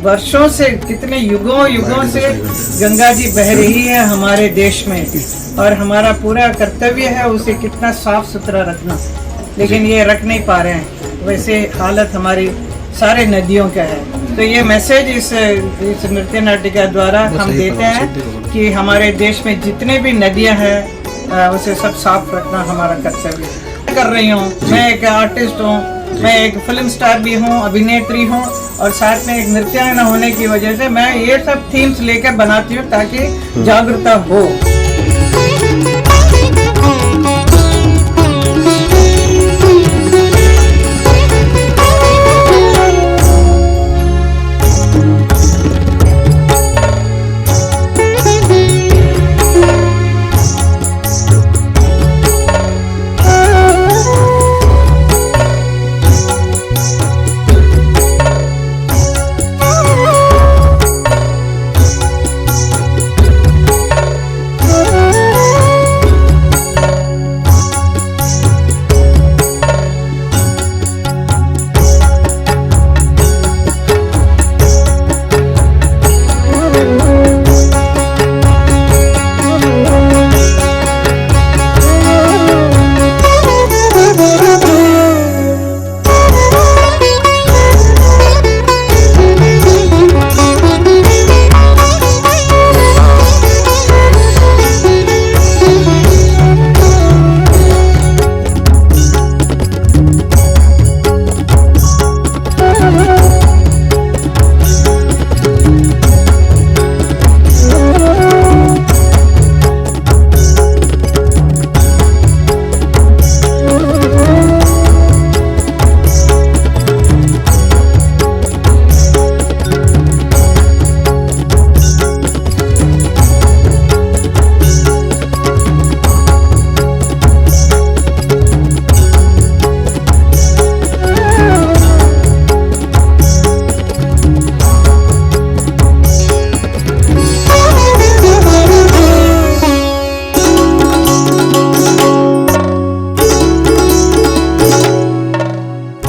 वर्षों से, कितने युगों युगों से गंगा जी बह रही है हमारे देश में, और हमारा पूरा कर्तव्य है उसे कितना साफ सुथरा रखना, लेकिन ये रख नहीं पा रहे हैं। वैसे हालत हमारी सारे नदियों का है। तो ये मैसेज इस नृत्य नाटिका द्वारा हम देते हैं कि हमारे देश में जितने भी नदियां हैं उसे सब साफ रखना हमारा कर्तव्य है। कर रही हूँ, मैं एक आर्टिस्ट हूँ, मैं एक फिल्म स्टार भी हूँ, अभिनेत्री हूँ, और साथ में एक नृत्यांगना होने की वजह से मैं ये सब थीम्स लेकर बनाती हूँ ताकि जागरूकता हो।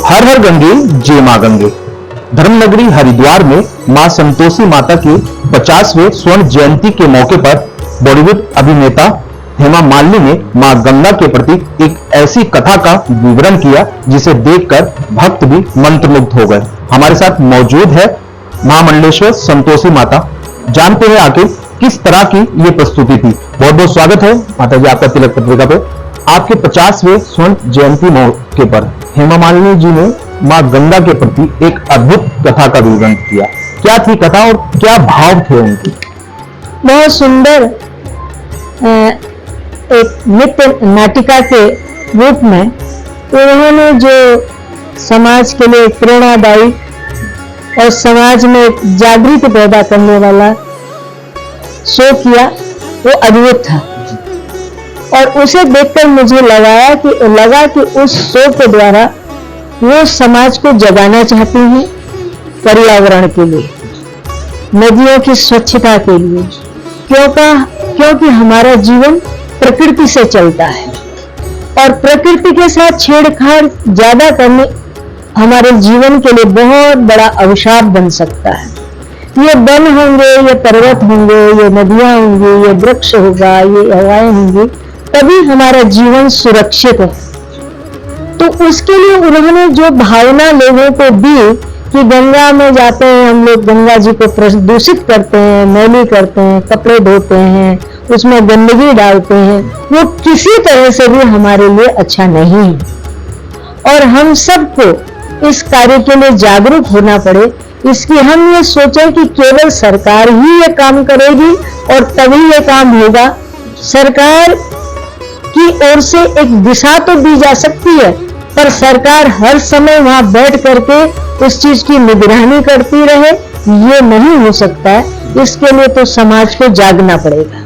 हर हर गंगे जय मां गंगे। धर्मनगरी हरिद्वार में मां संतोषी माता के 50वें स्वर्ण जयंती के मौके पर बॉलीवुड अभिनेता हेमा मालिनी ने मां गंगा के प्रति एक ऐसी कथा का विवरण किया जिसे देखकर भक्त भी मंत्रमुग्ध हो गए। हमारे साथ मौजूद है महामंडलेश्वर संतोषी माता। जानते हैं आखिर किस तरह की ये प्रस्तुति थी। बहुत बहुत स्वागत है माता जी आपका तिलक पत्रिका पे। आपके 50वें स्वर्ण जयंती मौके पर हेमा मालिनी जी ने मां गंगा के प्रति एक अद्भुत कथा का विवरण किया। क्या थी कथा और क्या भाव थे उनके? बहुत सुंदर एक नृत्य नाटिका के रूप में उन्होंने जो समाज के लिए प्रेरणादायी और समाज में एक जागृति पैदा करने वाला शो किया, वो अद्भुत था। और उसे देखकर मुझे लगा कि उस शो के द्वारा वो समाज को जगाना चाहती हैं पर्यावरण के लिए, नदियों की स्वच्छता के लिए, क्योंकि हमारा जीवन प्रकृति से चलता है और प्रकृति के साथ छेड़छाड़ ज्यादा करने हमारे जीवन के लिए बहुत बड़ा अभिशाप बन सकता है। ये वन होंगे, ये पर्वत होंगे, ये नदियां होंगी, ये वृक्ष होगा, ये हवाएं होंगी, तभी हमारा जीवन सुरक्षित है। तो उसके लिए उन्होंने जो भावना लोगों को दी कि गंगा में जाते हैं हम लोग, गंगा जी को प्रदूषित करते हैं, मैली करते हैं, कपड़े धोते हैं, उसमें गंदगी डालते हैं, वो किसी तरह से भी हमारे लिए अच्छा नहीं है। और हम सबको इस कार्य के लिए जागरूक होना पड़े। इसकी हम ये सोचें कि केवल सरकार ही ये काम करेगी और तभी ये काम होगा। सरकार की ओर से एक दिशा तो दी जा सकती है, पर सरकार हर समय वहां बैठ करके उस चीज की निगरानी करती रहे, ये नहीं हो सकता है। इसके लिए तो समाज को जागना पड़ेगा।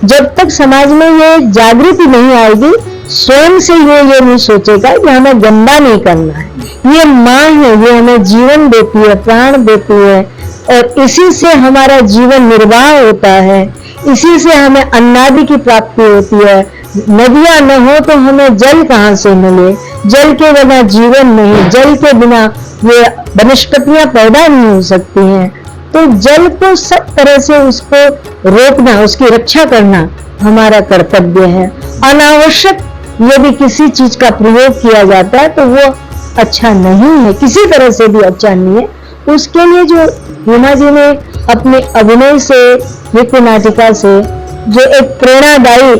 जब तक समाज में ये जागृति नहीं आएगी, स्वयं से ये नहीं सोचेगा कि हमें गंदा नहीं करना है। ये माँ है, ये हमें जीवन देती है, प्राण देती है, और इसी से हमारा जीवन निर्वाह होता है, इसी से हमें अन्नादि की प्राप्ति होती है। नदियां न हो तो हमें जल कहाँ से मिले? जल के बिना जीवन नहीं, जल के बिना ये वनस्पतियां पैदा नहीं हो सकती हैं। तो जल को सब तरह से उसको रोकना, उसकी रक्षा करना हमारा कर्तव्य है। अनावश्यक यदि किसी चीज का प्रयोग किया जाता है तो वो अच्छा नहीं है, किसी तरह से भी अच्छा नहीं है। उसके लिए जो हेमा जी ने अपने अभिनय से, नृत्य नाटिका से जो एक प्रेरणादायी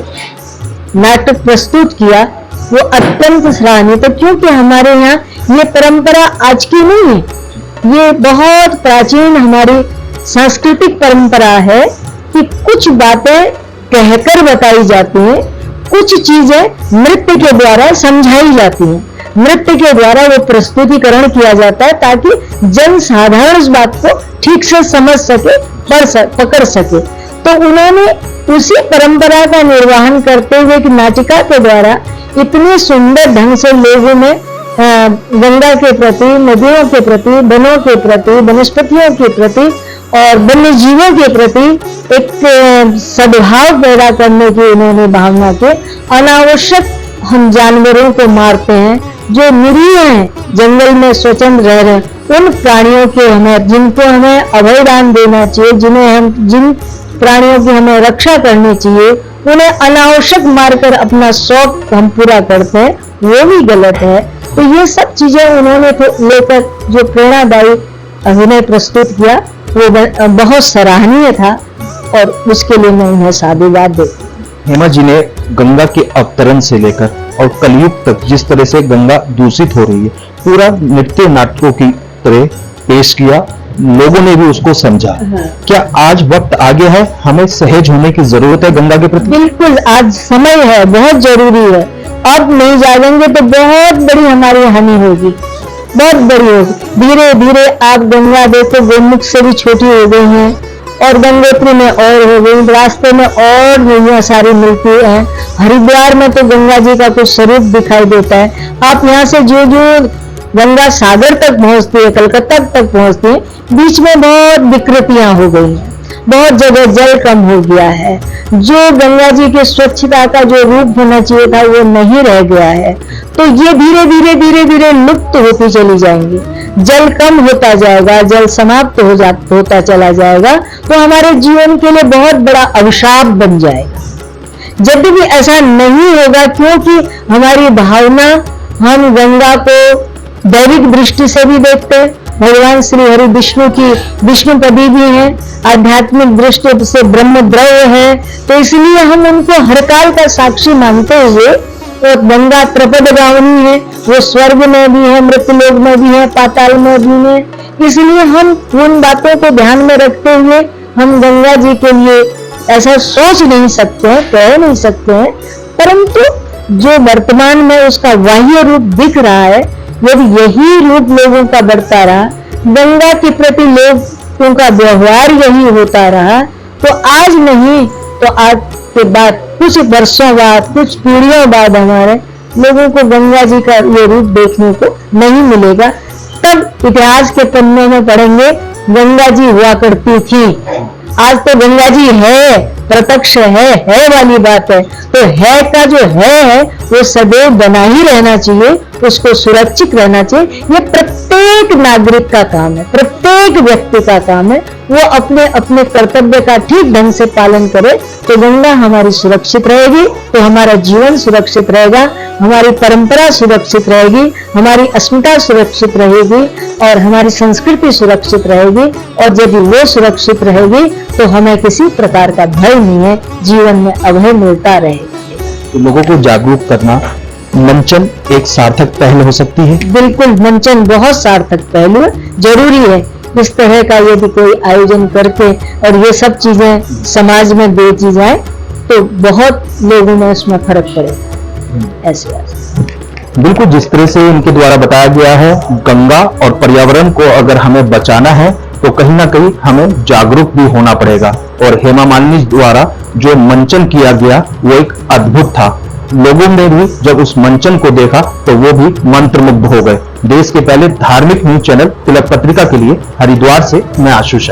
नाटक प्रस्तुत किया वो अत्यंत सराहनीय। तो क्योंकि हमारे यहाँ ये परंपरा आज की नहीं है, ये बहुत प्राचीन हमारी सांस्कृतिक परंपरा है कि कुछ बातें कहकर बताई जाती हैं, कुछ चीजें नृत्य के द्वारा समझाई जाती हैं, नृत्य के द्वारा वो प्रस्तुतिकरण किया जाता है ताकि जन साधारण उस बात को ठीक से समझ सके, पकड़ सके। तो उन्होंने उसी परंपरा का निर्वहन करते हुए कि नाटिका के द्वारा इतने सुंदर ढंग से लोगों में गंगा के प्रति, नदियों के प्रति, वनों के प्रति, वनस्पतियों के प्रति और वन्य जीवों के प्रति एक सद्भाव पैदा करने की उन्होंने भावना के। अनावश्यक हम जानवरों को मारते हैं जो निरीह हैं, जंगल में स्वतंत्र रह रहे हैं, उन प्राणियों के हमें, जिनको हमें अभयदान देना चाहिए, जिन प्राणियों की हमें रक्षा करनी चाहिए, उन्हें अनावश्यक मारकर अपना शौक हम पूरा करते हैं, वो भी गलत है। तो ये सब चीजें उन्होंने लेकर जो प्रेरणादायी अभिनय प्रस्तुत किया वो बहुत सराहनीय था और उसके लिए मैं उन्हें साधुवाद देती हूँ। हेमा जी ने गंगा के अवतरण से लेकर और कलयुग तक जिस तरह से गंगा दूषित हो रही है, पूरा नृत्य नाटकों की तरह पेश किया, लोगों ने भी उसको समझा। क्या आज वक्त आ गया है, हमें सहज होने की जरूरत है गंगा के प्रति? बिल्कुल, आज समय है, बहुत जरूरी है। अब नहीं जागेंगे तो बहुत बड़ी हमारी हानि होगी, बहुत बड़ी होगी। धीरे धीरे आप गंगा देखो, गोमुख से भी छोटी हो गई हैं और गंगोत्री में और हो गई, रास्ते में और नदियां सारी मिलती हैं। हरिद्वार में तो गंगा जी का कुछ स्वरूप दिखाई देता है। आप यहाँ से जो गंगा सागर तक पहुंचती है, कलकत्ता तक पहुंचती है, बीच में बहुत विकृतियां हो गई हैं, बहुत जगह जल कम हो गया है। जो गंगा जी की स्वच्छता का जो रूप होना चाहिए था वो नहीं रह गया है। तो ये धीरे धीरे धीरे धीरे लुप्त होती चली जाएंगी, जल कम होता जाएगा, जल समाप्त होता चला जाएगा, तो हमारे जीवन के लिए बहुत बड़ा अभिशाप बन जाएगा। जब भी ऐसा नहीं होगा, क्योंकि हमारी भावना, हम गंगा को दैविक दृष्टि से भी देखते हैं, भगवान श्री हरि विष्णु की विष्णुपदी भी है, आध्यात्मिक दृष्टि से ब्रह्मद्रव्य है, तो इसलिए हम उनको हर काल का साक्षी मानते हुए, और गंगा त्रिपदगामिनी है, वो स्वर्ग में भी है, मृत्यलोक में भी है, पाताल में भी है। इसलिए हम उन बातों को ध्यान में रखते हुए हम गंगा जी के लिए ऐसा सोच नहीं सकते हैं, कह नहीं सकते हैं, परंतु जो वर्तमान में उसका बाह्य रूप दिख रहा है, यदि यही रूप लोगों का बढ़ता रहा, गंगा के प्रति लोगों का व्यवहार यही होता रहा, तो आज नहीं तो आज के बाद, कुछ वर्षों बाद, कुछ पीढ़ियों बाद हमारे लोगों को गंगा जी का ये रूप देखने को नहीं मिलेगा। तब इतिहास के पन्ने में पढ़ेंगे गंगा जी हुआ करती थी। आज तो गंगा जी है, प्रत्यक्ष है वाली बात है। तो है का जो है वो सदैव बना ही रहना चाहिए, उसको सुरक्षित रहना चाहिए। ये प्रत्येक नागरिक का काम है, प्रत्येक व्यक्ति का काम है। वो अपने अपने कर्तव्य का ठीक ढंग से पालन करे तो गंगा हमारी सुरक्षित रहेगी, तो हमारा जीवन सुरक्षित रहेगा, हमारी परंपरा सुरक्षित रहेगी, हमारी अस्मिता सुरक्षित रहेगी और हमारी संस्कृति सुरक्षित रहेगी। और यदि वो सुरक्षित रहेगी तो हमें किसी प्रकार का भय नहीं है, जीवन में अभय मिलता रहेगा। तो लोगों को जागरूक करना मंचन एक सार्थक पहल हो सकती है। बिल्कुल, मंचन बहुत सार्थक पहलू है, जरूरी है। इस तरह का यदि कोई आयोजन करके और ये सब चीजें समाज में बेची जाए तो बहुत लोगों में उसमें फर्क पड़ेगा। ऐसे बिल्कुल जिस तरह से इनके द्वारा बताया गया है, गंगा और पर्यावरण को अगर हमें बचाना है तो कहीं ना कहीं हमें जागरूक भी होना पड़ेगा। और हेमा मालिनी द्वारा जो मंचन किया गया वो एक अद्भुत था। लोगों ने भी जब उस मंचन को देखा तो वो भी मंत्रमुग्ध हो गए। देश के पहले धार्मिक न्यूज चैनल तिलक पत्रिका के लिए हरिद्वार से मैं आशुष।